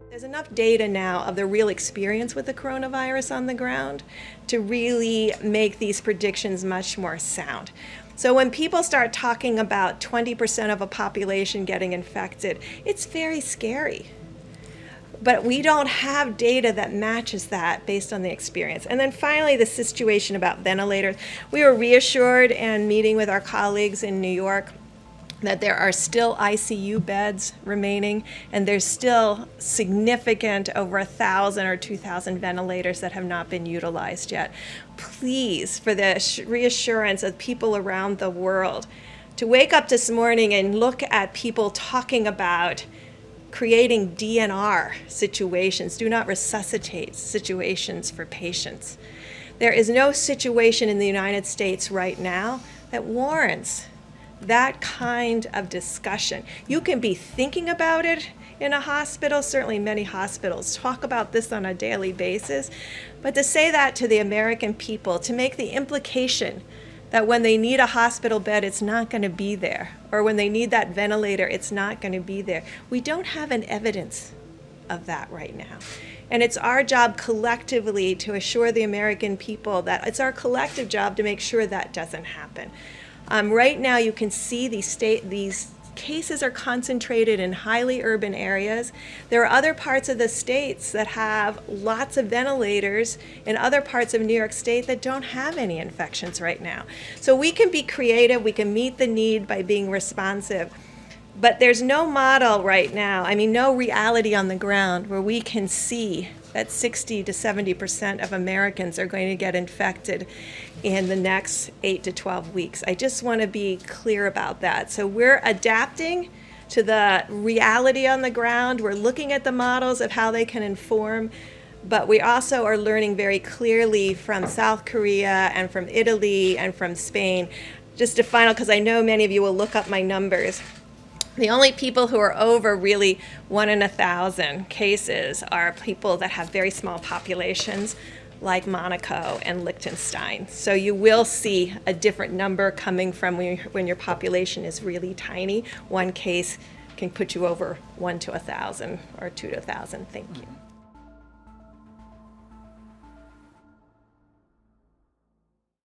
There's enough data now of the real experience with the coronavirus on the ground to really make these predictions much more sound. So when people start talking about 20% of a population getting infected, it's very scary. But we don't have data that matches that based on the experience. And then finally, the situation about ventilators. We were reassured in meeting with our colleagues in New York that there are still ICU beds remaining, and there's still significant over 1,000 or 2,000 ventilators that have not been utilized yet. Please, for the reassurance of people around the world, to wake up this morning and look at people talking about creating DNR situations, do not resuscitate situations for patients. There is no situation in the United States right now that warrants that kind of discussion. You can be thinking about it in a hospital. Certainly many hospitals talk about this on a daily basis. But to say that to the American people, to make the implication that when they need a hospital bed, it's not going to be there, or when they need that ventilator, it's not going to be there. We don't have an evidence of that right now. And it's our job collectively to assure the American people that it's our collective job to make sure that doesn't happen. Right now, you can see these cases are concentrated in highly urban areas. There are other parts of the states that have lots of ventilators in other parts of New York State that don't have any infections right now. So we can be creative, we can meet the need by being responsive. But there's no model right now, no reality on the ground where we can see that 60 to 70% of Americans are going to get infected in the next 8 to 12 weeks. I just want to be clear about that. So we're adapting to the reality on the ground. We're looking at the models of how they can inform, but we also are learning very clearly from South Korea and from Italy and from Spain. Just a final, because I know many of you will look up my numbers. The only people who are over really 1 in 1,000 cases are people that have very small populations like Monaco and Liechtenstein. So you will see a different number coming from when your population is really tiny. One case can put you over 1 to 1,000 or 2 to 1,000. Thank you.